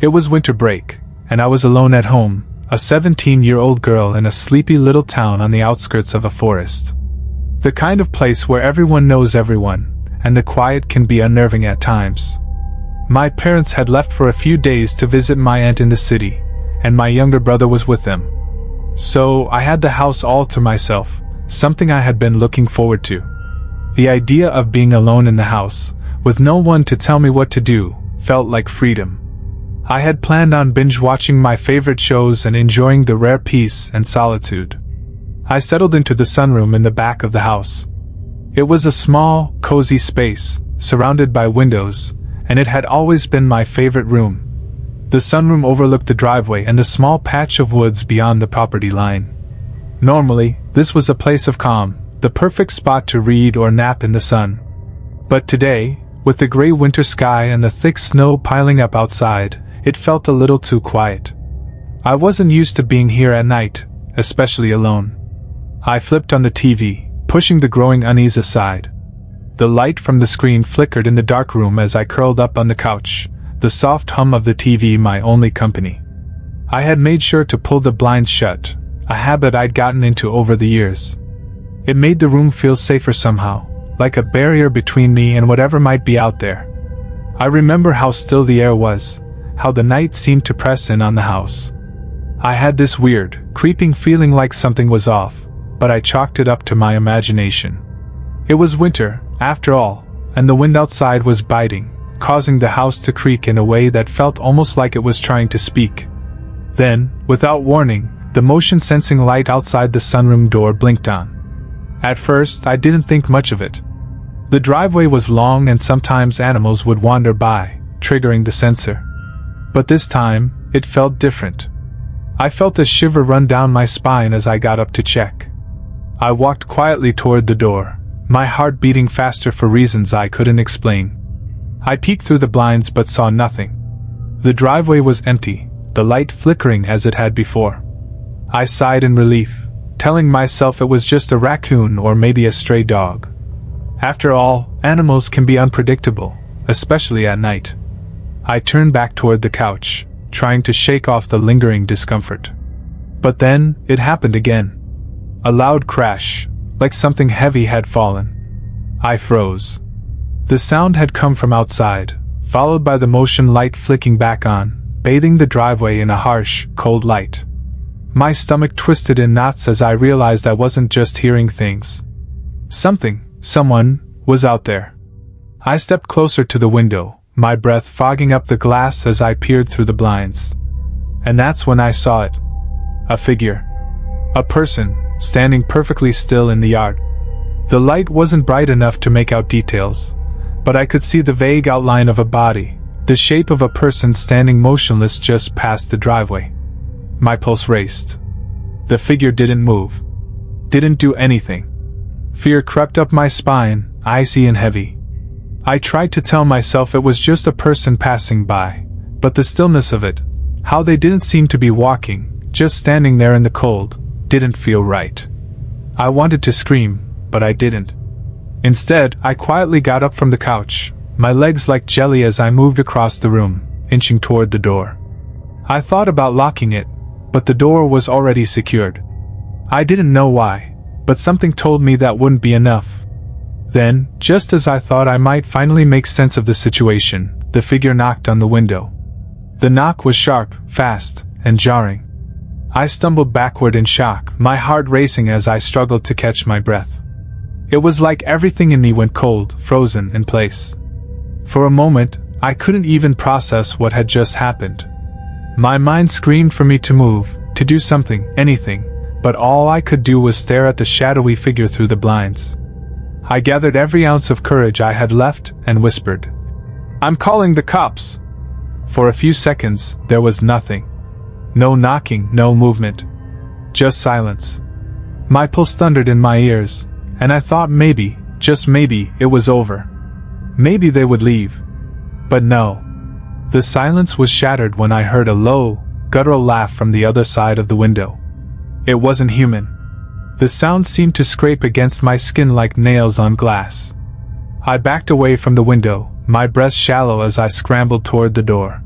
It was winter break, and I was alone at home, a 17-year-old girl in a sleepy little town on the outskirts of a forest. The kind of place where everyone knows everyone, and the quiet can be unnerving at times. My parents had left for a few days to visit my aunt in the city, and my younger brother was with them. So I had the house all to myself, something I had been looking forward to. The idea of being alone in the house, with no one to tell me what to do, felt like freedom. I had planned on binge-watching my favorite shows and enjoying the rare peace and solitude. I settled into the sunroom in the back of the house. It was a small, cozy space, surrounded by windows, and it had always been my favorite room. The sunroom overlooked the driveway and the small patch of woods beyond the property line. Normally, this was a place of calm, the perfect spot to read or nap in the sun. But today, with the gray winter sky and the thick snow piling up outside, it felt a little too quiet. I wasn't used to being here at night, especially alone. I flipped on the TV, pushing the growing unease aside. The light from the screen flickered in the dark room as I curled up on the couch, the soft hum of the TV my only company. I had made sure to pull the blinds shut, a habit I'd gotten into over the years. It made the room feel safer somehow, like a barrier between me and whatever might be out there. I remember how still the air was, how the night seemed to press in on the house. I had this weird, creeping feeling like something was off, but I chalked it up to my imagination. It was winter, after all, and the wind outside was biting, causing the house to creak in a way that felt almost like it was trying to speak. Then, without warning, the motion-sensing light outside the sunroom door blinked on. At first, I didn't think much of it. The driveway was long and sometimes animals would wander by, triggering the sensor. But this time, it felt different. I felt a shiver run down my spine as I got up to check. I walked quietly toward the door, my heart beating faster for reasons I couldn't explain. I peeked through the blinds but saw nothing. The driveway was empty, the light flickering as it had before. I sighed in relief, telling myself it was just a raccoon or maybe a stray dog. After all, animals can be unpredictable, especially at night. I turned back toward the couch, trying to shake off the lingering discomfort. But then, it happened again. A loud crash, like something heavy had fallen. I froze. The sound had come from outside, followed by the motion light flicking back on, bathing the driveway in a harsh, cold light. My stomach twisted in knots as I realized I wasn't just hearing things. Someone, was out there. I stepped closer to the window, my breath fogging up the glass as I peered through the blinds. And that's when I saw it. A figure. A person, standing perfectly still in the yard. The light wasn't bright enough to make out details, but I could see the vague outline of a body, the shape of a person standing motionless just past the driveway. My pulse raced. The figure didn't move. Didn't do anything. Fear crept up my spine, icy and heavy. I tried to tell myself it was just a person passing by, but the stillness of it, how they didn't seem to be walking, just standing there in the cold, didn't feel right. I wanted to scream, but I didn't. Instead, I quietly got up from the couch, my legs like jelly as I moved across the room, inching toward the door. I thought about locking it, but the door was already secured. I didn't know why, but something told me that wouldn't be enough. Then, just as I thought I might finally make sense of the situation, the figure knocked on the window. The knock was sharp, fast, and jarring. I stumbled backward in shock, my heart racing as I struggled to catch my breath. It was like everything in me went cold, frozen in place. For a moment, I couldn't even process what had just happened. My mind screamed for me to move, to do something, anything, but all I could do was stare at the shadowy figure through the blinds. I gathered every ounce of courage I had left and whispered, "I'm calling the cops!" For a few seconds, there was nothing. No knocking, no movement. Just silence. My pulse thundered in my ears, and I thought maybe, just maybe, it was over. Maybe they would leave. But no. The silence was shattered when I heard a low, guttural laugh from the other side of the window. It wasn't human. The sound seemed to scrape against my skin like nails on glass. I backed away from the window, my breath shallow as I scrambled toward the door.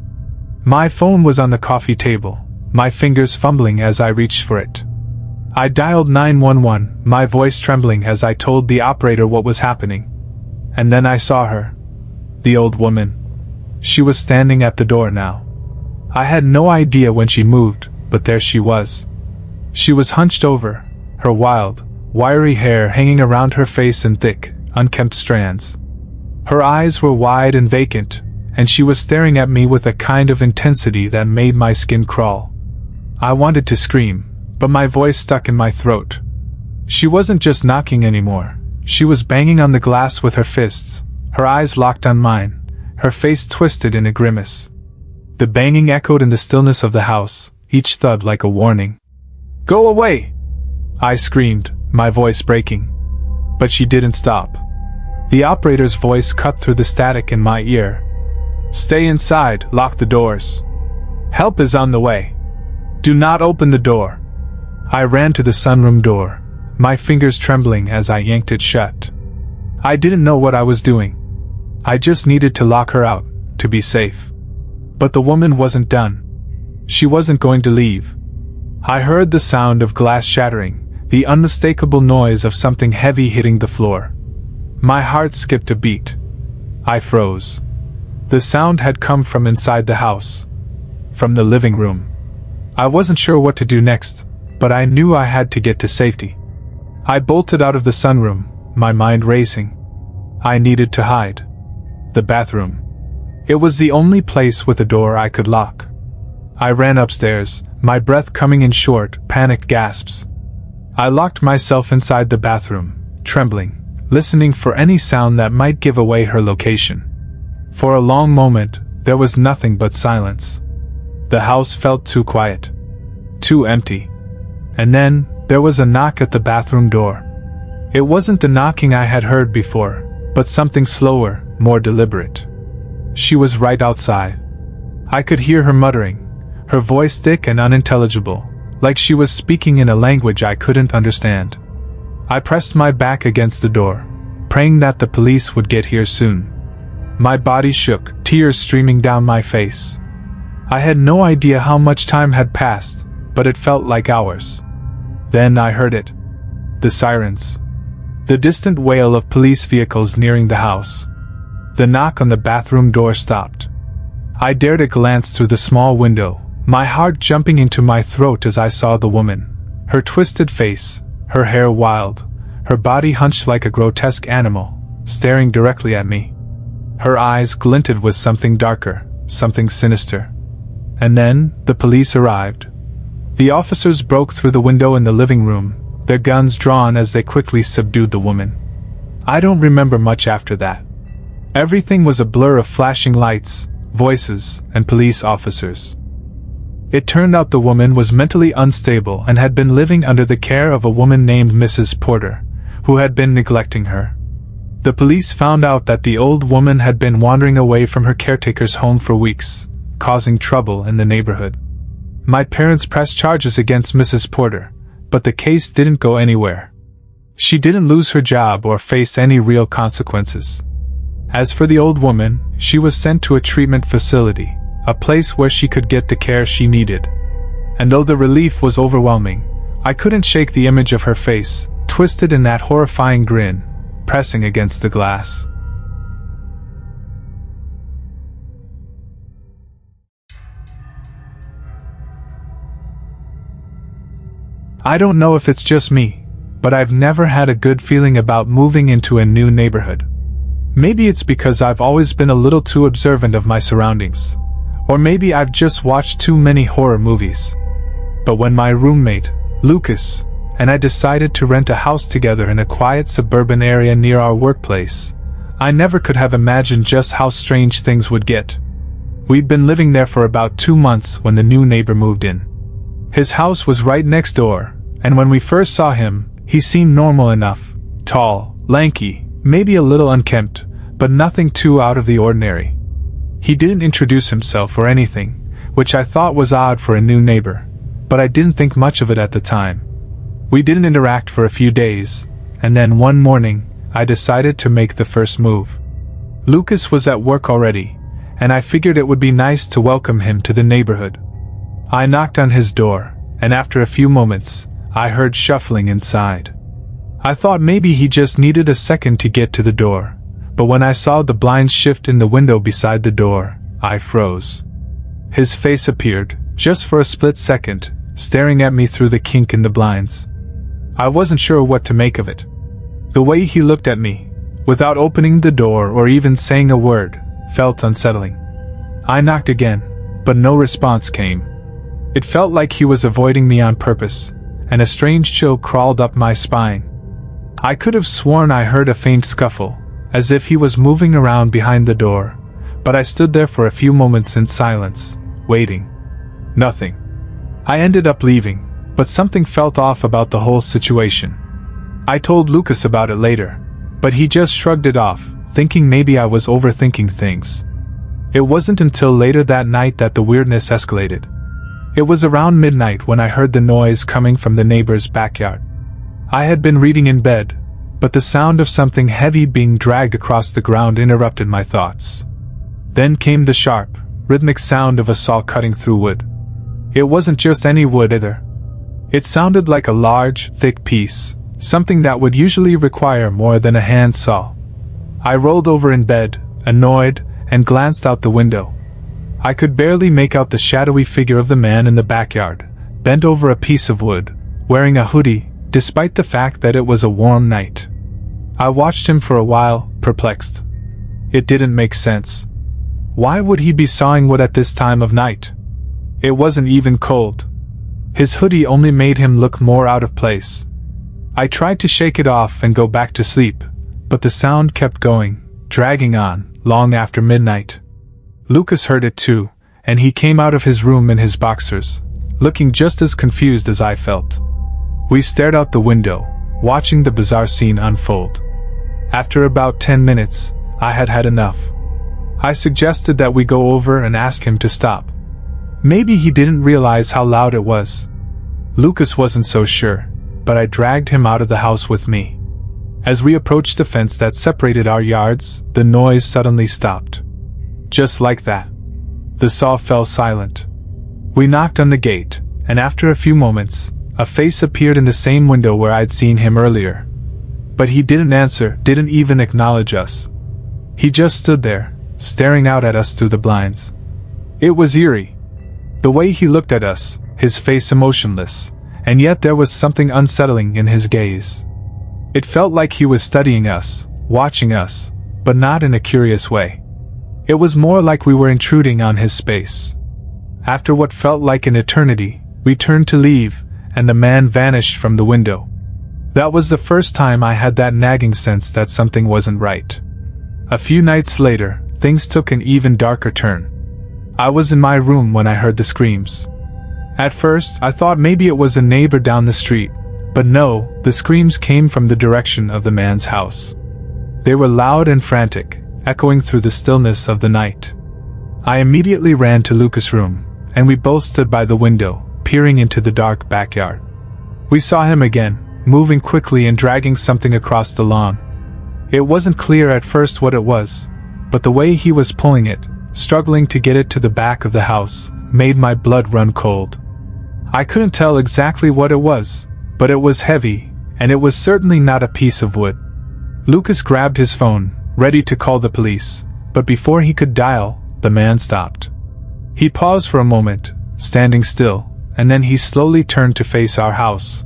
My phone was on the coffee table, my fingers fumbling as I reached for it. I dialed 911, my voice trembling as I told the operator what was happening. And then I saw her. The old woman. She was standing at the door now. I had no idea when she moved, but there she was. She was hunched over, her wild, wiry hair hanging around her face in thick, unkempt strands. Her eyes were wide and vacant, and she was staring at me with a kind of intensity that made my skin crawl. I wanted to scream, but my voice stuck in my throat. She wasn't just knocking anymore. She was banging on the glass with her fists, her eyes locked on mine, her face twisted in a grimace. The banging echoed in the stillness of the house, each thud like a warning. "Go away!" I screamed, my voice breaking. But she didn't stop. The operator's voice cut through the static in my ear. "Stay inside, lock the doors. Help is on the way. Do not open the door." I ran to the sunroom door, my fingers trembling as I yanked it shut. I didn't know what I was doing. I just needed to lock her out, to be safe. But the woman wasn't done. She wasn't going to leave. I heard the sound of glass shattering, the unmistakable noise of something heavy hitting the floor. My heart skipped a beat. I froze. The sound had come from inside the house. From the living room. I wasn't sure what to do next, but I knew I had to get to safety. I bolted out of the sunroom, my mind racing. I needed to hide. The bathroom. It was the only place with a door I could lock. I ran upstairs, my breath coming in short, panicked gasps. I locked myself inside the bathroom, trembling, listening for any sound that might give away her location. For a long moment, there was nothing but silence. The house felt too quiet. Too empty. And then, there was a knock at the bathroom door. It wasn't the knocking I had heard before, but something slower, more deliberate. She was right outside. I could hear her muttering, her voice thick and unintelligible, like she was speaking in a language I couldn't understand. I pressed my back against the door, praying that the police would get here soon. My body shook, tears streaming down my face. I had no idea how much time had passed, but it felt like hours. Then I heard it. The sirens. The distant wail of police vehicles nearing the house. The knock on the bathroom door stopped. I dared a glance through the small window, my heart jumping into my throat as I saw the woman. Her twisted face, her hair wild, her body hunched like a grotesque animal, staring directly at me. Her eyes glinted with something darker, something sinister. And then, the police arrived. The officers broke through the window in the living room, their guns drawn as they quickly subdued the woman. I don't remember much after that. Everything was a blur of flashing lights, voices, and police officers. It turned out the woman was mentally unstable and had been living under the care of a woman named Mrs. Porter, who had been neglecting her. The police found out that the old woman had been wandering away from her caretaker's home for weeks, causing trouble in the neighborhood. My parents pressed charges against Mrs. Porter, but the case didn't go anywhere. She didn't lose her job or face any real consequences. As for the old woman, she was sent to a treatment facility, a place where she could get the care she needed. And though the relief was overwhelming, I couldn't shake the image of her face, twisted in that horrifying grin, pressing against the glass. I don't know if it's just me, but I've never had a good feeling about moving into a new neighborhood. Maybe it's because I've always been a little too observant of my surroundings. Or maybe I've just watched too many horror movies. But when my roommate, Lucas, and I decided to rent a house together in a quiet suburban area near our workplace, I never could have imagined just how strange things would get. We'd been living there for about 2 months when the new neighbor moved in. His house was right next door, and when we first saw him, he seemed normal enough, tall, lanky, maybe a little unkempt, but nothing too out of the ordinary. He didn't introduce himself or anything, which I thought was odd for a new neighbor, but I didn't think much of it at the time. We didn't interact for a few days, and then one morning, I decided to make the first move. Lucas was at work already, and I figured it would be nice to welcome him to the neighborhood. I knocked on his door, and after a few moments, I heard shuffling inside. I thought maybe he just needed a second to get to the door, but when I saw the blinds shift in the window beside the door, I froze. His face appeared, just for a split second, staring at me through the kink in the blinds. I wasn't sure what to make of it. The way he looked at me, without opening the door or even saying a word, felt unsettling. I knocked again, but no response came. It felt like he was avoiding me on purpose, and a strange chill crawled up my spine. I could have sworn I heard a faint scuffle, as if he was moving around behind the door, but I stood there for a few moments in silence, waiting. Nothing. I ended up leaving, but something felt off about the whole situation. I told Lucas about it later, but he just shrugged it off, thinking maybe I was overthinking things. It wasn't until later that night that the weirdness escalated. It was around midnight when I heard the noise coming from the neighbor's backyard. I had been reading in bed, but the sound of something heavy being dragged across the ground interrupted my thoughts. Then came the sharp, rhythmic sound of a saw cutting through wood. It wasn't just any wood either. It sounded like a large, thick piece, something that would usually require more than a hand saw. I rolled over in bed, annoyed, and glanced out the window. I could barely make out the shadowy figure of the man in the backyard, bent over a piece of wood, wearing a hoodie, despite the fact that it was a warm night. I watched him for a while, perplexed. It didn't make sense. Why would he be sawing wood at this time of night? It wasn't even cold. His hoodie only made him look more out of place. I tried to shake it off and go back to sleep, but the sound kept going, dragging on, long after midnight. Lucas heard it too, and he came out of his room in his boxers, looking just as confused as I felt. We stared out the window, watching the bizarre scene unfold. After about 10 minutes, I had had enough. I suggested that we go over and ask him to stop. Maybe he didn't realize how loud it was. Lucas wasn't so sure, but I dragged him out of the house with me. As we approached the fence that separated our yards, the noise suddenly stopped. Just like that. The saw fell silent. We knocked on the gate, and after a few moments, a face appeared in the same window where I'd seen him earlier. But he didn't answer, didn't even acknowledge us. He just stood there, staring out at us through the blinds. It was eerie. The way he looked at us, his face emotionless, and yet there was something unsettling in his gaze. It felt like he was studying us, watching us, but not in a curious way. It was more like we were intruding on his space. After what felt like an eternity, we turned to leave, and the man vanished from the window. That was the first time I had that nagging sense that something wasn't right. A few nights later, things took an even darker turn. I was in my room when I heard the screams. At first, I thought maybe it was a neighbor down the street, but no, the screams came from the direction of the man's house. They were loud and frantic, echoing through the stillness of the night. I immediately ran to Lucas' room, and we both stood by the window, peering into the dark backyard. We saw him again, moving quickly and dragging something across the lawn. It wasn't clear at first what it was, but the way he was pulling it, struggling to get it to the back of the house, made my blood run cold. I couldn't tell exactly what it was, but it was heavy, and it was certainly not a piece of wood. Lucas grabbed his phone, ready to call the police, but before he could dial, the man stopped. He paused for a moment, standing still, and then he slowly turned to face our house.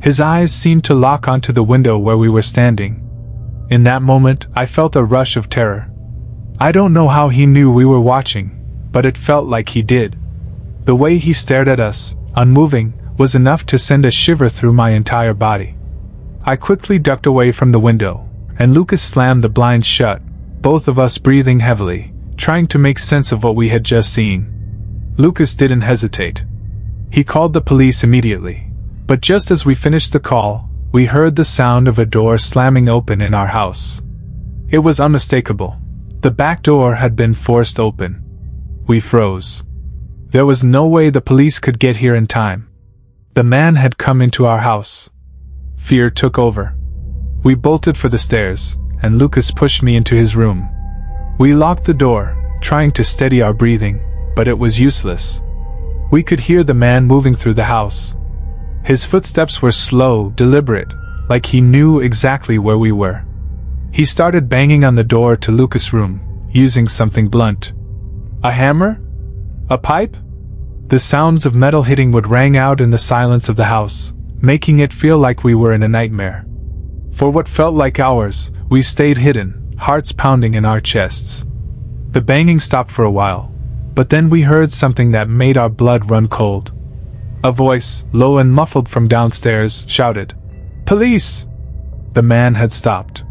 His eyes seemed to lock onto the window where we were standing. In that moment, I felt a rush of terror. I don't know how he knew we were watching, but it felt like he did. The way he stared at us, unmoving, was enough to send a shiver through my entire body. I quickly ducked away from the window, and Lucas slammed the blinds shut, both of us breathing heavily, trying to make sense of what we had just seen. Lucas didn't hesitate. He called the police immediately, but just as we finished the call, we heard the sound of a door slamming open in our house. It was unmistakable. The back door had been forced open. We froze. There was no way the police could get here in time. The man had come into our house. Fear took over. We bolted for the stairs, and Lucas pushed me into his room. We locked the door, trying to steady our breathing, but it was useless. We could hear the man moving through the house. His footsteps were slow, deliberate, like he knew exactly where we were. He started banging on the door to Lucas' room, using something blunt. A hammer? A pipe? The sounds of metal hitting would ring out in the silence of the house, making it feel like we were in a nightmare. For what felt like hours, we stayed hidden, hearts pounding in our chests. The banging stopped for a while, but then we heard something that made our blood run cold. A voice, low and muffled from downstairs, shouted, "Police!" The man had stopped.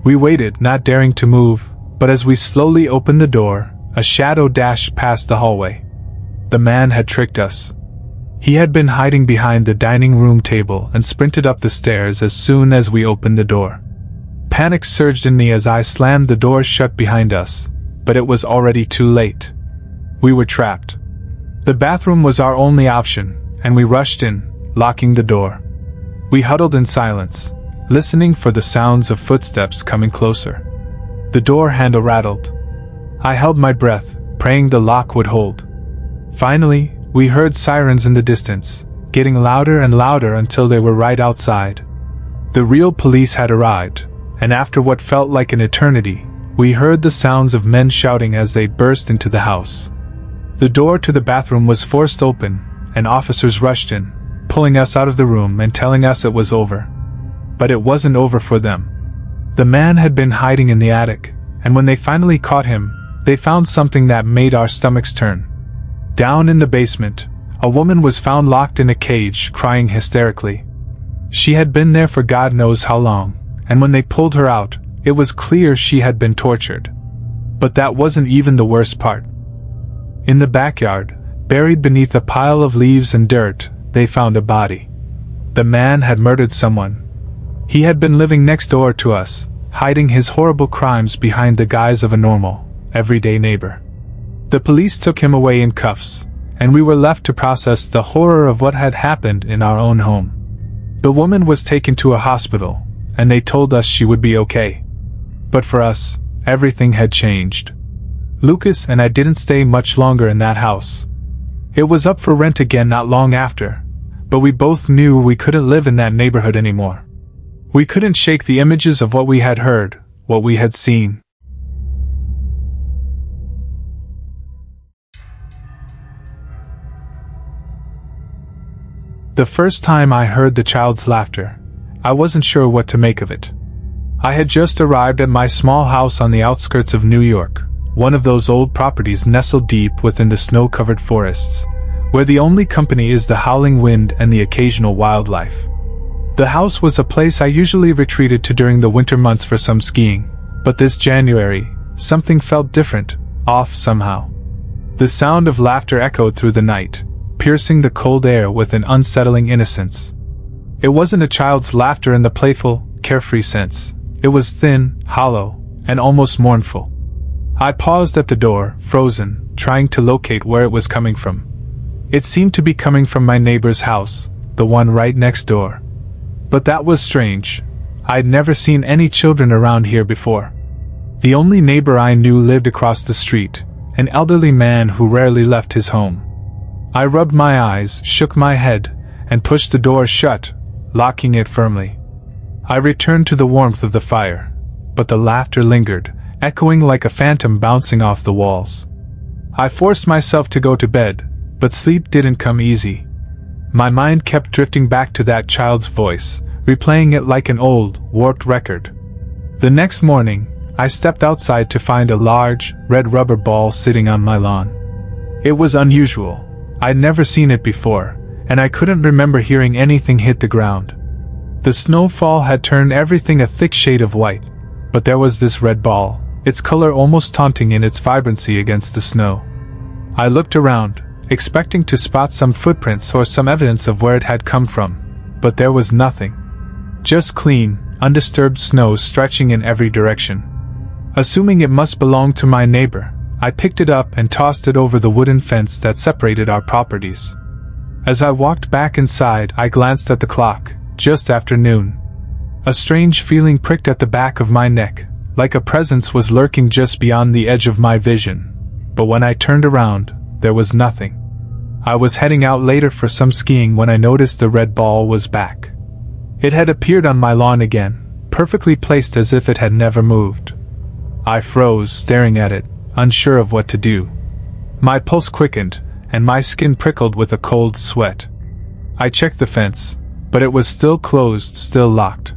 We waited, not daring to move, but as we slowly opened the door, a shadow dashed past the hallway. The man had tricked us. He had been hiding behind the dining room table and sprinted up the stairs as soon as we opened the door. Panic surged in me as I slammed the door shut behind us, but it was already too late. We were trapped. The bathroom was our only option, and we rushed in, locking the door. We huddled in silence, listening for the sounds of footsteps coming closer. The door handle rattled. I held my breath, praying the lock would hold. Finally, we heard sirens in the distance, getting louder and louder until they were right outside. The real police had arrived, and after what felt like an eternity, we heard the sounds of men shouting as they burst into the house. The door to the bathroom was forced open, and officers rushed in, pulling us out of the room and telling us it was over. But it wasn't over for them. The man had been hiding in the attic, and when they finally caught him, they found something that made our stomachs turn. Down in the basement, a woman was found locked in a cage, crying hysterically. She had been there for God knows how long, and when they pulled her out, it was clear she had been tortured. But that wasn't even the worst part. In the backyard, buried beneath a pile of leaves and dirt, they found a body. The man had murdered someone. He had been living next door to us, hiding his horrible crimes behind the guise of a normal, everyday neighbor. The police took him away in cuffs, and we were left to process the horror of what had happened in our own home. The woman was taken to a hospital, and they told us she would be okay. But for us, everything had changed. Lucas and I didn't stay much longer in that house. It was up for rent again not long after, but we both knew we couldn't live in that neighborhood anymore. We couldn't shake the images of what we had heard, what we had seen. The first time I heard the child's laughter, I wasn't sure what to make of it. I had just arrived at my small house on the outskirts of New York, one of those old properties nestled deep within the snow-covered forests, where the only company is the howling wind and the occasional wildlife. The house was a place I usually retreated to during the winter months for some skiing, but this January, something felt different, off somehow. The sound of laughter echoed through the night, piercing the cold air with an unsettling innocence. It wasn't a child's laughter in the playful, carefree sense. It was thin, hollow, and almost mournful. I paused at the door, frozen, trying to locate where it was coming from. It seemed to be coming from my neighbor's house, the one right next door. But that was strange. I'd never seen any children around here before. The only neighbor I knew lived across the street, an elderly man who rarely left his home. I rubbed my eyes, shook my head, and pushed the door shut, locking it firmly. I returned to the warmth of the fire, but the laughter lingered, echoing like a phantom bouncing off the walls. I forced myself to go to bed, but sleep didn't come easy. My mind kept drifting back to that child's voice, replaying it like an old, warped record. The next morning, I stepped outside to find a large, red rubber ball sitting on my lawn. It was unusual. I'd never seen it before, and I couldn't remember hearing anything hit the ground. The snowfall had turned everything a thick shade of white, but there was this red ball, its color almost taunting in its vibrancy against the snow. I looked around, expecting to spot some footprints or some evidence of where it had come from, but there was nothing. Just clean, undisturbed snow stretching in every direction. Assuming it must belong to my neighbor, I picked it up and tossed it over the wooden fence that separated our properties. As I walked back inside, I glanced at the clock, just after noon. A strange feeling pricked at the back of my neck, like a presence was lurking just beyond the edge of my vision, but when I turned around, there was nothing. I was heading out later for some skiing when I noticed the red ball was back. It had appeared on my lawn again, perfectly placed as if it had never moved. I froze, staring at it, unsure of what to do. My pulse quickened, and my skin prickled with a cold sweat. I checked the fence, but it was still closed, still locked.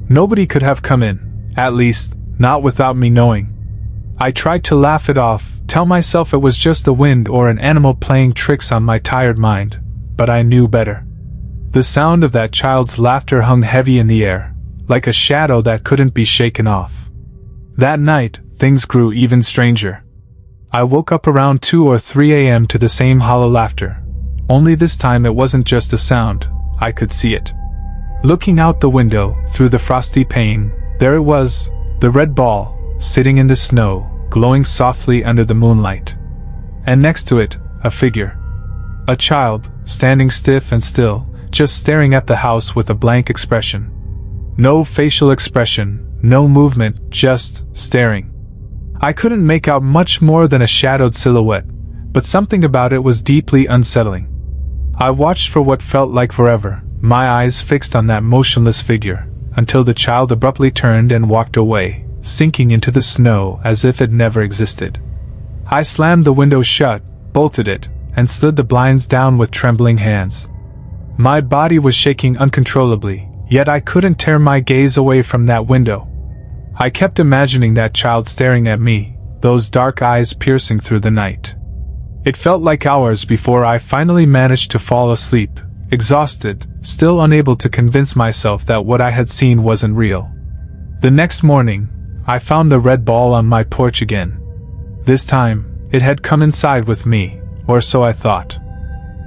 Nobody could have come in, at least, not without me knowing. I tried to laugh it off, tell myself it was just the wind or an animal playing tricks on my tired mind, but I knew better. The sound of that child's laughter hung heavy in the air, like a shadow that couldn't be shaken off. That night, things grew even stranger. I woke up around 2 or 3 a.m. to the same hollow laughter, only this time it wasn't just a sound, I could see it. Looking out the window, through the frosty pane, there it was, the red ball, sitting in the snow, glowing softly under the moonlight. And next to it, a figure. A child, standing stiff and still, just staring at the house with a blank expression. No facial expression, no movement, just staring. I couldn't make out much more than a shadowed silhouette, but something about it was deeply unsettling. I watched for what felt like forever, my eyes fixed on that motionless figure, until the child abruptly turned and walked away, sinking into the snow as if it never existed. I slammed the window shut, bolted it, and slid the blinds down with trembling hands. My body was shaking uncontrollably, yet I couldn't tear my gaze away from that window. I kept imagining that child staring at me, those dark eyes piercing through the night. It felt like hours before I finally managed to fall asleep, exhausted, still unable to convince myself that what I had seen wasn't real. The next morning, I found the red ball on my porch again. This time, it had come inside with me, or so I thought.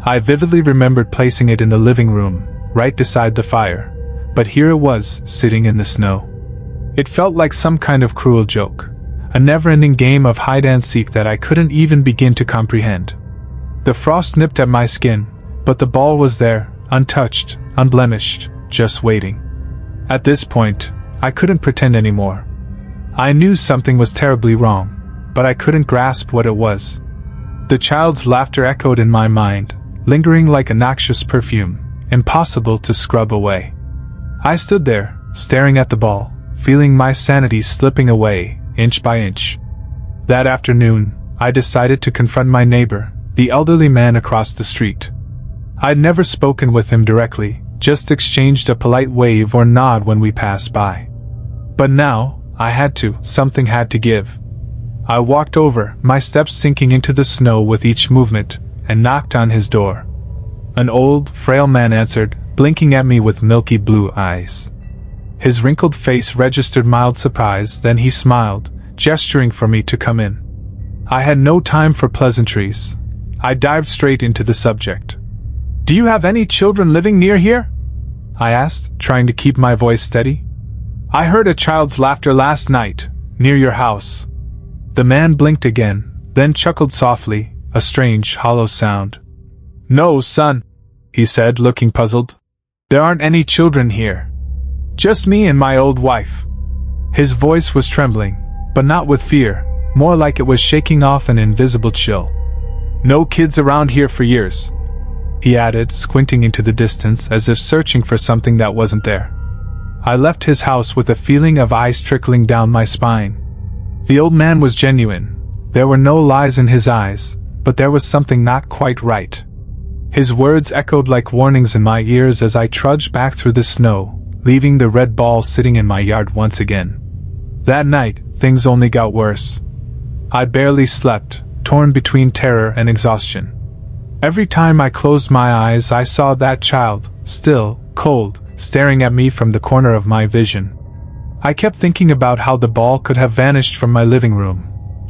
I vividly remembered placing it in the living room, right beside the fire, but here it was, sitting in the snow. It felt like some kind of cruel joke, a never-ending game of hide-and-seek that I couldn't even begin to comprehend. The frost nipped at my skin, but the ball was there, untouched, unblemished, just waiting. At this point, I couldn't pretend anymore. I knew something was terribly wrong, but I couldn't grasp what it was. The child's laughter echoed in my mind, lingering like a noxious perfume, impossible to scrub away. I stood there, staring at the ball, feeling my sanity slipping away, inch by inch. That afternoon, I decided to confront my neighbor, the elderly man across the street. I'd never spoken with him directly, just exchanged a polite wave or nod when we passed by. But now, I had to, something had to give. I walked over, my steps sinking into the snow with each movement, and knocked on his door. An old, frail man answered, blinking at me with milky blue eyes. His wrinkled face registered mild surprise, then he smiled, gesturing for me to come in. I had no time for pleasantries. I dived straight into the subject. "Do you have any children living near here?" I asked, trying to keep my voice steady. "I heard a child's laughter last night, near your house." The man blinked again, then chuckled softly, a strange, hollow sound. "No, son," he said, looking puzzled. "There aren't any children here. Just me and my old wife." His voice was trembling, but not with fear, more like it was shaking off an invisible chill. "No kids around here for years," he added, squinting into the distance as if searching for something that wasn't there. I left his house with a feeling of ice trickling down my spine. The old man was genuine. There were no lies in his eyes, but there was something not quite right. His words echoed like warnings in my ears as I trudged back through the snow, leaving the red ball sitting in my yard once again. That night, things only got worse. I barely slept, torn between terror and exhaustion. Every time I closed my eyes, I saw that child, still, cold, staring at me from the corner of my vision. I kept thinking about how the ball could have vanished from my living room,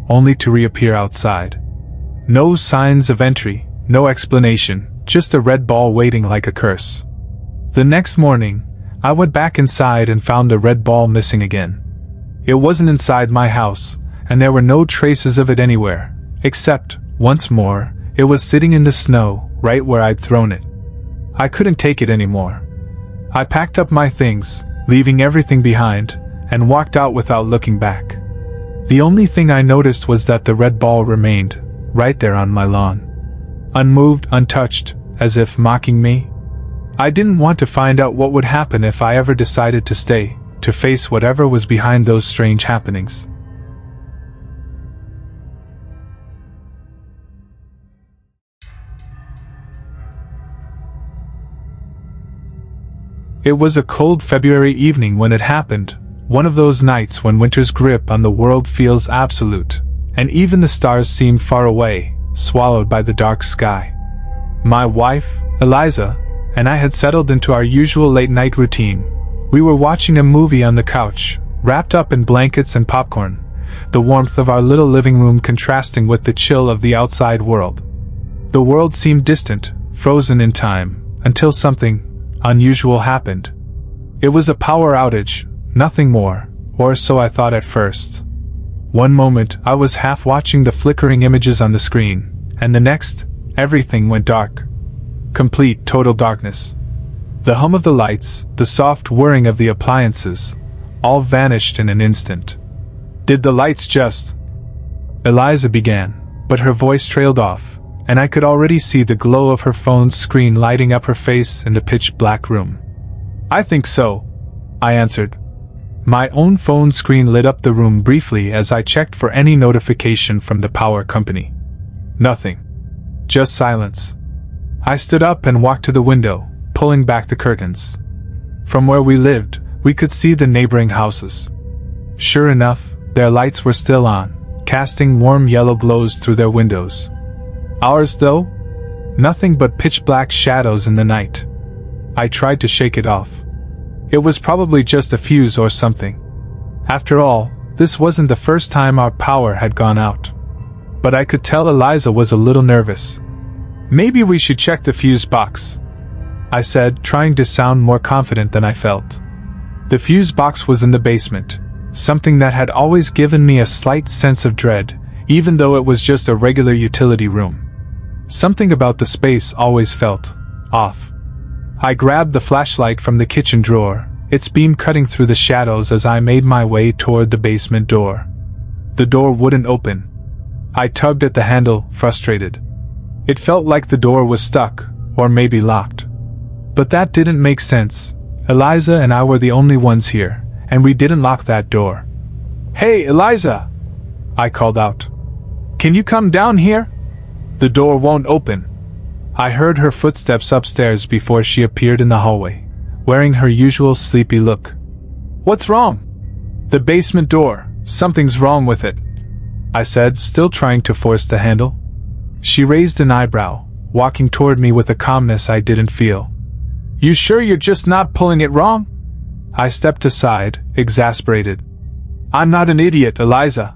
only to reappear outside. No signs of entry, no explanation, just a red ball waiting like a curse. The next morning, I went back inside and found the red ball missing again. It wasn't inside my house, and there were no traces of it anywhere, except, once more, it was sitting in the snow, right where I'd thrown it. I couldn't take it anymore. I packed up my things, leaving everything behind, and walked out without looking back. The only thing I noticed was that the red ball remained, right there on my lawn. Unmoved, untouched, as if mocking me. I didn't want to find out what would happen if I ever decided to stay, to face whatever was behind those strange happenings. It was a cold February evening when it happened, one of those nights when winter's grip on the world feels absolute, and even the stars seem far away, swallowed by the dark sky. My wife, Eliza, and I had settled into our usual late-night routine. We were watching a movie on the couch, wrapped up in blankets and popcorn, the warmth of our little living room contrasting with the chill of the outside world. The world seemed distant, frozen in time, until something unusual happened. It was a power outage, nothing more, or so I thought at first. One moment, I was half watching the flickering images on the screen, and the next, everything went dark. Complete, total darkness. The hum of the lights, the soft whirring of the appliances, all vanished in an instant. Did the lights just... Eliza began, but her voice trailed off, and I could already see the glow of her phone's screen lighting up her face in the pitch-black room. I think so, I answered. My own phone screen lit up the room briefly as I checked for any notification from the power company. Nothing. Just silence. I stood up and walked to the window, pulling back the curtains. From where we lived, we could see the neighboring houses. Sure enough, their lights were still on, casting warm yellow glows through their windows. Ours, though? Nothing but pitch-black shadows in the night. I tried to shake it off. It was probably just a fuse or something. After all, this wasn't the first time our power had gone out. But I could tell Eliza was a little nervous. Maybe we should check the fuse box, I said, trying to sound more confident than I felt. The fuse box was in the basement, something that had always given me a slight sense of dread, even though it was just a regular utility room. Something about the space always felt off. I grabbed the flashlight from the kitchen drawer, its beam cutting through the shadows as I made my way toward the basement door. The door wouldn't open. I tugged at the handle, frustrated. It felt like the door was stuck, or maybe locked. But that didn't make sense. Eliza and I were the only ones here, and we didn't lock that door. "Hey, Eliza!" I called out. "Can you come down here? The door won't open." I heard her footsteps upstairs before she appeared in the hallway, wearing her usual sleepy look. "What's wrong?" "The basement door. Something's wrong with it," I said, still trying to force the handle. She raised an eyebrow, walking toward me with a calmness I didn't feel. "You sure you're just not pulling it wrong?" I stepped aside, exasperated. "I'm not an idiot, Eliza."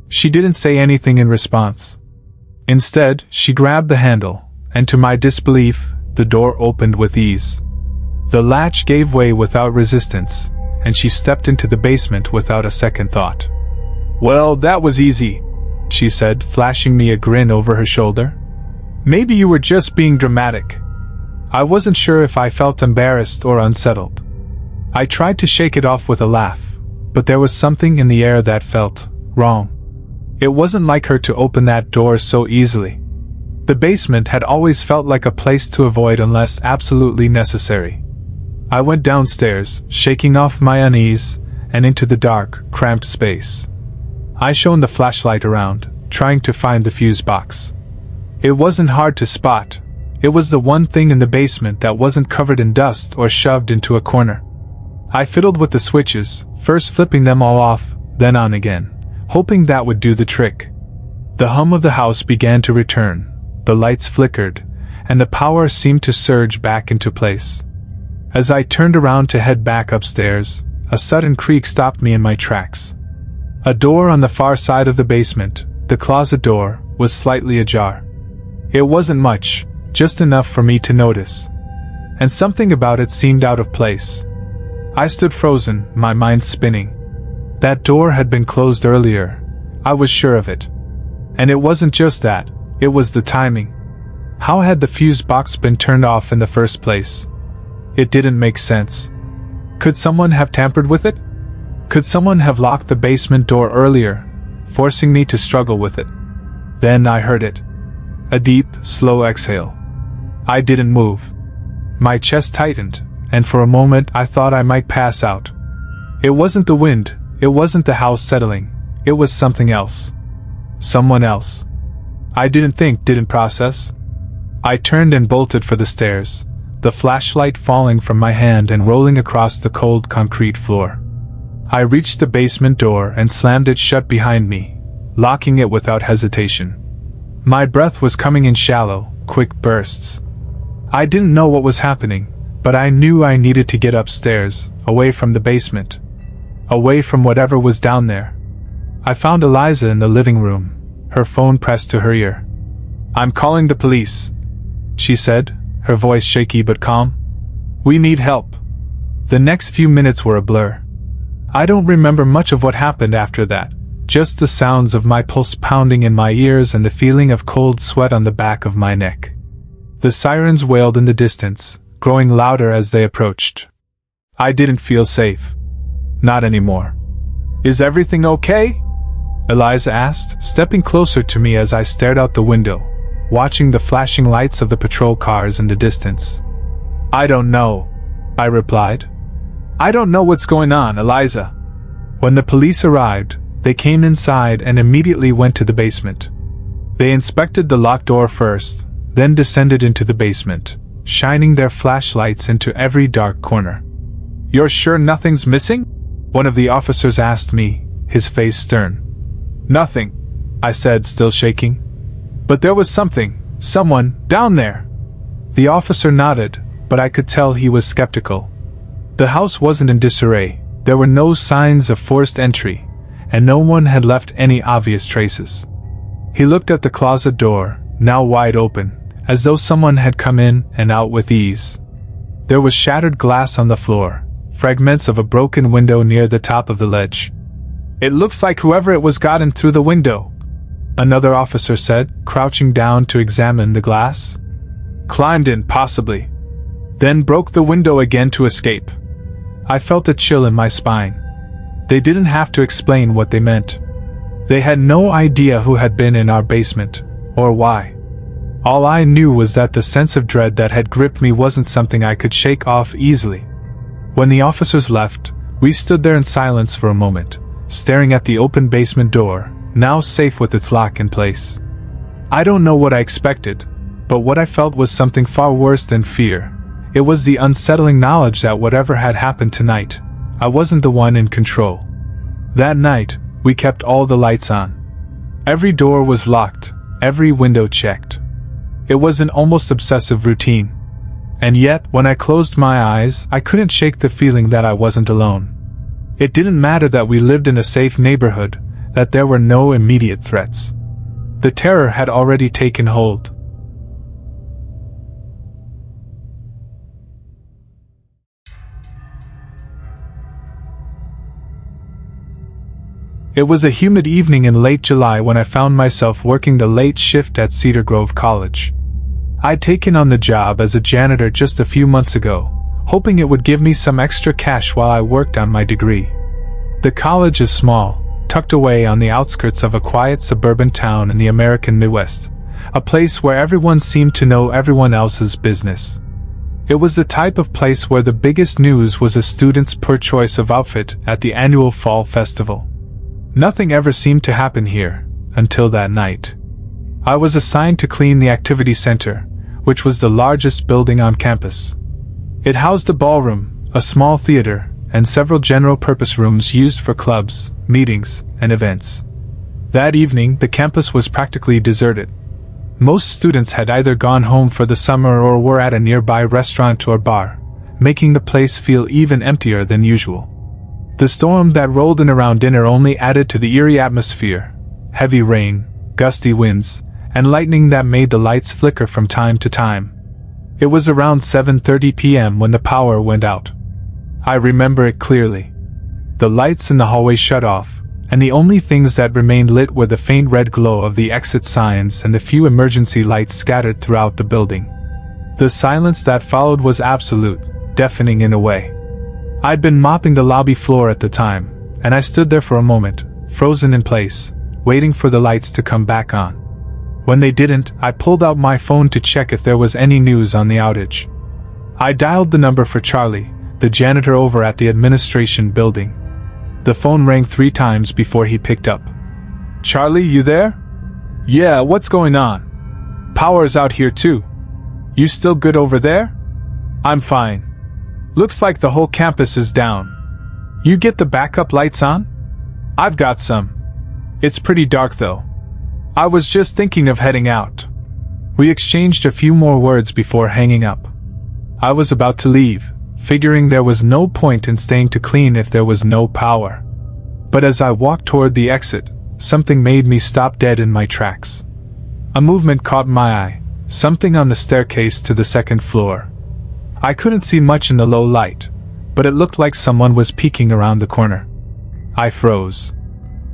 She didn't say anything in response. Instead, she grabbed the handle, and to my disbelief, the door opened with ease. The latch gave way without resistance, and she stepped into the basement without a second thought. "Well, that was easy," she said, flashing me a grin over her shoulder. "Maybe you were just being dramatic." I wasn't sure if I felt embarrassed or unsettled. I tried to shake it off with a laugh, but there was something in the air that felt wrong. It wasn't like her to open that door so easily. The basement had always felt like a place to avoid unless absolutely necessary. I went downstairs, shaking off my unease, and into the dark, cramped space. I shone the flashlight around, trying to find the fuse box. It wasn't hard to spot. It was the one thing in the basement that wasn't covered in dust or shoved into a corner. I fiddled with the switches, first flipping them all off, then on again, hoping that would do the trick. The hum of the house began to return, the lights flickered, and the power seemed to surge back into place. As I turned around to head back upstairs, a sudden creak stopped me in my tracks. A door on the far side of the basement, the closet door, was slightly ajar. It wasn't much, just enough for me to notice. And something about it seemed out of place. I stood frozen, my mind spinning. That door had been closed earlier. I was sure of it. And it wasn't just that, it was the timing. How had the fuse box been turned off in the first place? It didn't make sense. Could someone have tampered with it? Could someone have locked the basement door earlier, forcing me to struggle with it. Then I heard it. A deep, slow exhale. I didn't move. My chest tightened, and for a moment I thought I might pass out. It wasn't the wind, it wasn't the house settling, it was something else. Someone else. I didn't process. I turned and bolted for the stairs, the flashlight falling from my hand and rolling across the cold concrete floor. I reached the basement door and slammed it shut behind me, locking it without hesitation. My breath was coming in shallow, quick bursts. I didn't know what was happening, but I knew I needed to get upstairs, away from the basement. Away from whatever was down there. I found Eliza in the living room, her phone pressed to her ear. "I'm calling the police," she said, her voice shaky but calm. "We need help." The next few minutes were a blur. I don't remember much of what happened after that, just the sounds of my pulse pounding in my ears and the feeling of cold sweat on the back of my neck. The sirens wailed in the distance, growing louder as they approached. I didn't feel safe. Not anymore. "Is everything okay?" Eliza asked, stepping closer to me as I stared out the window, watching the flashing lights of the patrol cars in the distance. "I don't know," I replied. "I don't know what's going on, Eliza." When the police arrived, they came inside and immediately went to the basement. They inspected the locked door first, then descended into the basement, shining their flashlights into every dark corner. "You're sure nothing's missing?" one of the officers asked me, his face stern. "Nothing," I said, still shaking. "But there was someone, down there." The officer nodded, but I could tell he was skeptical. The house wasn't in disarray, there were no signs of forced entry, and no one had left any obvious traces. He looked at the closet door, now wide open, as though someone had come in and out with ease. There was shattered glass on the floor, fragments of a broken window near the top of the ledge. "It looks like whoever it was got in through the window," another officer said, crouching down to examine the glass. "Climbed in, possibly. Then broke the window again to escape." I felt a chill in my spine. They didn't have to explain what they meant. They had no idea who had been in our basement, or why. All I knew was that the sense of dread that had gripped me wasn't something I could shake off easily. When the officers left, we stood there in silence for a moment, staring at the open basement door, now safe with its lock in place. I don't know what I expected, but what I felt was something far worse than fear. It was the unsettling knowledge that whatever had happened tonight, I wasn't the one in control. That night, we kept all the lights on. Every door was locked, every window checked. It was an almost obsessive routine. And yet, when I closed my eyes, I couldn't shake the feeling that I wasn't alone. It didn't matter that we lived in a safe neighborhood, that there were no immediate threats. The terror had already taken hold. It was a humid evening in late July when I found myself working the late shift at Cedar Grove College. I'd taken on the job as a janitor just a few months ago, hoping it would give me some extra cash while I worked on my degree. The college is small, tucked away on the outskirts of a quiet suburban town in the American Midwest, a place where everyone seemed to know everyone else's business. It was the type of place where the biggest news was a student's poor choice of outfit at the annual fall festival. Nothing ever seemed to happen here, until that night. I was assigned to clean the activity center, which was the largest building on campus. It housed a ballroom, a small theater, and several general-purpose rooms used for clubs, meetings, and events. That evening, the campus was practically deserted. Most students had either gone home for the summer or were at a nearby restaurant or bar, making the place feel even emptier than usual. The storm that rolled in around dinner only added to the eerie atmosphere: heavy rain, gusty winds, and lightning that made the lights flicker from time to time. It was around 7:30 p.m. when the power went out. I remember it clearly. The lights in the hallway shut off, and the only things that remained lit were the faint red glow of the exit signs and the few emergency lights scattered throughout the building. The silence that followed was absolute, deafening in a way. I'd been mopping the lobby floor at the time, and I stood there for a moment, frozen in place, waiting for the lights to come back on. When they didn't, I pulled out my phone to check if there was any news on the outage. I dialed the number for Charlie, the janitor over at the administration building. The phone rang 3 times before he picked up. "Charlie, you there?" "Yeah, what's going on?" "Power's out here too. You still good over there?" "I'm fine. Looks like the whole campus is down. You get the backup lights on?" "I've got some. It's pretty dark though. I was just thinking of heading out." We exchanged a few more words before hanging up. I was about to leave, figuring there was no point in staying to clean if there was no power. But as I walked toward the exit, something made me stop dead in my tracks. A movement caught my eye, something on the staircase to the 2nd floor. I couldn't see much in the low light, but it looked like someone was peeking around the corner. I froze.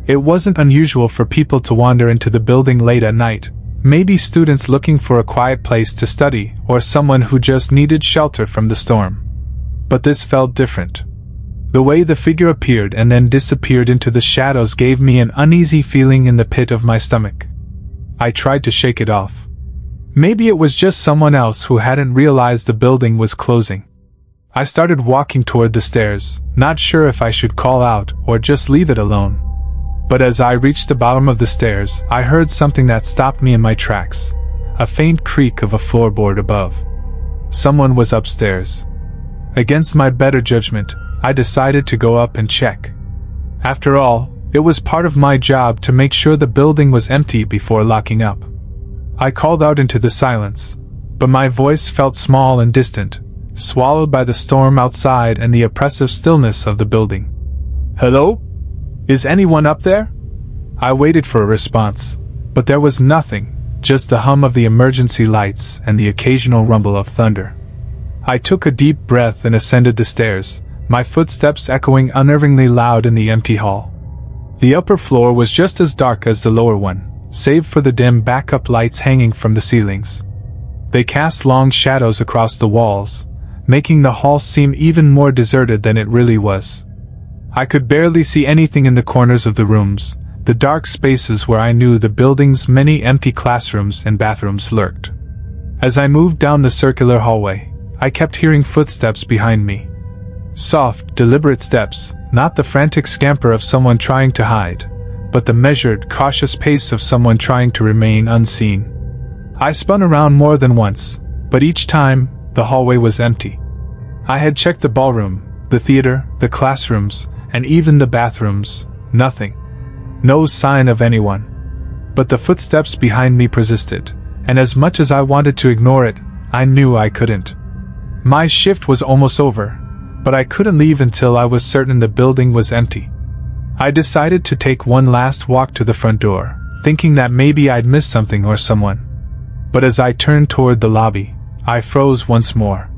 It wasn't unusual for people to wander into the building late at night, maybe students looking for a quiet place to study or someone who just needed shelter from the storm. But this felt different. The way the figure appeared and then disappeared into the shadows gave me an uneasy feeling in the pit of my stomach. I tried to shake it off. Maybe it was just someone else who hadn't realized the building was closing. I started walking toward the stairs, not sure if I should call out or just leave it alone. But as I reached the bottom of the stairs, I heard something that stopped me in my tracks. A faint creak of a floorboard above. Someone was upstairs. Against my better judgment, I decided to go up and check. After all, it was part of my job to make sure the building was empty before locking up. I called out into the silence, but my voice felt small and distant, swallowed by the storm outside and the oppressive stillness of the building. "Hello? Is anyone up there?" I waited for a response, but there was nothing, just the hum of the emergency lights and the occasional rumble of thunder. I took a deep breath and ascended the stairs, my footsteps echoing unnervingly loud in the empty hall. The upper floor was just as dark as the lower one, save for the dim backup lights hanging from the ceilings. They cast long shadows across the walls, making the hall seem even more deserted than it really was. I could barely see anything in the corners of the rooms, the dark spaces where I knew the building's many empty classrooms and bathrooms lurked. As I moved down the circular hallway, I kept hearing footsteps behind me. Soft, deliberate steps, not the frantic scamper of someone trying to hide, but the measured, cautious pace of someone trying to remain unseen. I spun around more than once, but each time, the hallway was empty. I had checked the ballroom, the theater, the classrooms, and even the bathrooms. Nothing. No sign of anyone. But the footsteps behind me persisted, and as much as I wanted to ignore it, I knew I couldn't. My shift was almost over, but I couldn't leave until I was certain the building was empty. I decided to take one last walk to the front door, thinking that maybe I'd missed something or someone. But as I turned toward the lobby, I froze once more.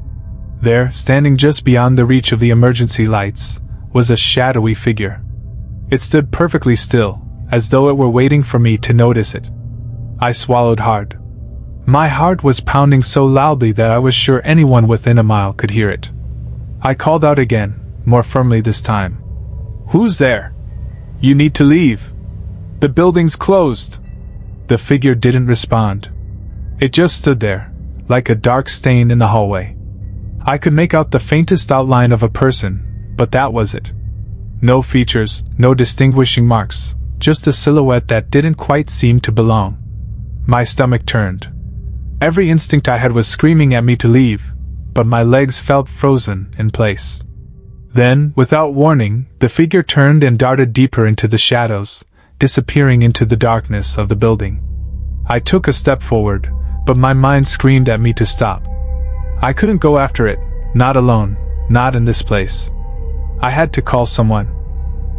There, standing just beyond the reach of the emergency lights, was a shadowy figure. It stood perfectly still, as though it were waiting for me to notice it. I swallowed hard. My heart was pounding so loudly that I was sure anyone within a mile could hear it. I called out again, more firmly this time. "Who's there? You need to leave. The building's closed." The figure didn't respond. It just stood there, like a dark stain in the hallway. I could make out the faintest outline of a person, but that was it. No features, no distinguishing marks, just a silhouette that didn't quite seem to belong. My stomach turned. Every instinct I had was screaming at me to leave, but my legs felt frozen in place. Then, without warning, the figure turned and darted deeper into the shadows, disappearing into the darkness of the building. I took a step forward, but my mind screamed at me to stop. I couldn't go after it, not alone, not in this place. I had to call someone.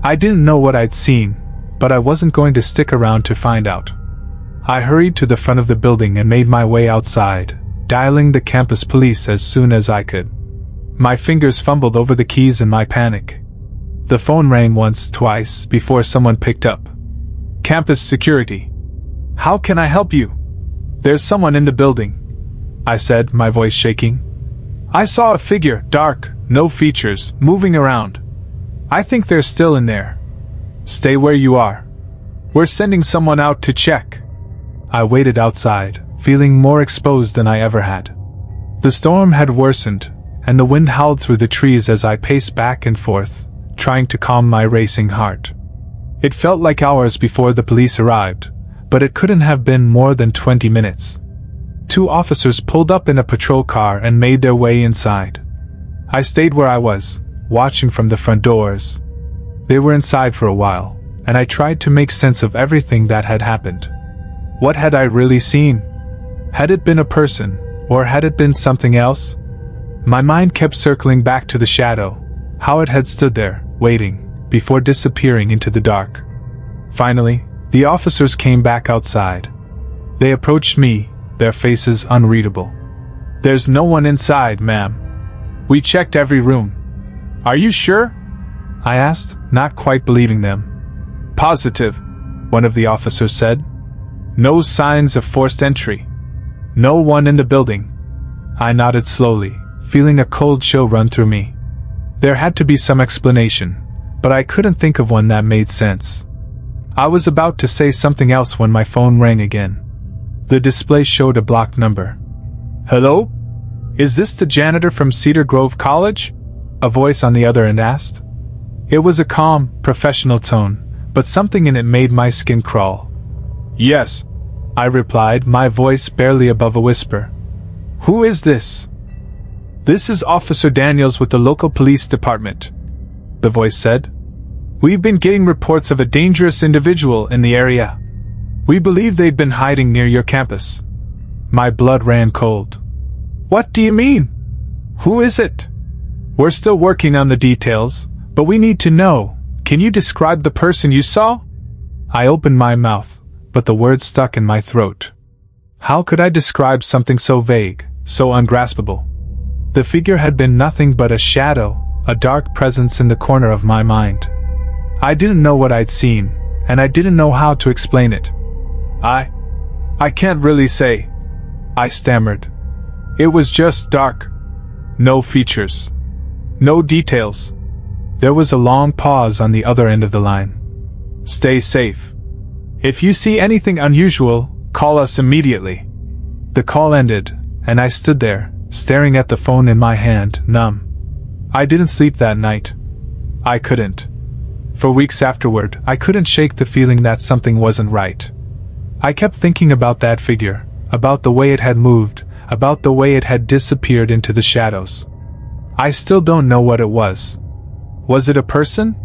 I didn't know what I'd seen, but I wasn't going to stick around to find out. I hurried to the front of the building and made my way outside, dialing the campus police as soon as I could. My fingers fumbled over the keys in my panic. The phone rang once, twice, before someone picked up. "Campus security. How can I help you?" "There's someone in the building," I said, my voice shaking. "I saw a figure, dark, no features, moving around. I think they're still in there." "Stay where you are." We're sending someone out to check. I waited outside, feeling more exposed than I ever had. The storm had worsened, and the wind howled through the trees as I paced back and forth, trying to calm my racing heart. It felt like hours before the police arrived, but it couldn't have been more than 20 minutes. 2 officers pulled up in a patrol car and made their way inside. I stayed where I was, watching from the front doors. They were inside for a while, and I tried to make sense of everything that had happened. What had I really seen? Had it been a person, or had it been something else? My mind kept circling back to the shadow, how it had stood there, waiting, before disappearing into the dark. Finally, the officers came back outside. They approached me, their faces unreadable. "There's no one inside, ma'am. We checked every room." "Are you sure?" I asked, not quite believing them. "Positive," one of the officers said. "No signs of forced entry. No one in the building." I nodded slowly, feeling a cold chill run through me. There had to be some explanation, but I couldn't think of one that made sense. I was about to say something else when my phone rang again. The display showed a blocked number. "Hello? Is this the janitor from Cedar Grove College?" a voice on the other end asked. It was a calm, professional tone, but something in it made my skin crawl. "Yes," I replied, my voice barely above a whisper. "Who is this?" "This is Officer Daniels with the local police department," the voice said. "We've been getting reports of a dangerous individual in the area. We believe they'd been hiding near your campus." My blood ran cold. "What do you mean? Who is it?" "We're still working on the details, but we need to know. Can you describe the person you saw?" I opened my mouth, but the words stuck in my throat. How could I describe something so vague, so ungraspable? The figure had been nothing but a shadow, a dark presence in the corner of my mind. I didn't know what I'd seen, and I didn't know how to explain it. I can't really say," I stammered. "It was just dark. No features. No details." There was a long pause on the other end of the line. "Stay safe. If you see anything unusual, call us immediately." The call ended, and I stood there, staring at the phone in my hand, numb. I didn't sleep that night. I couldn't. For weeks afterward, I couldn't shake the feeling that something wasn't right. I kept thinking about that figure, about the way it had moved, about the way it had disappeared into the shadows. I still don't know what it was. Was it a person?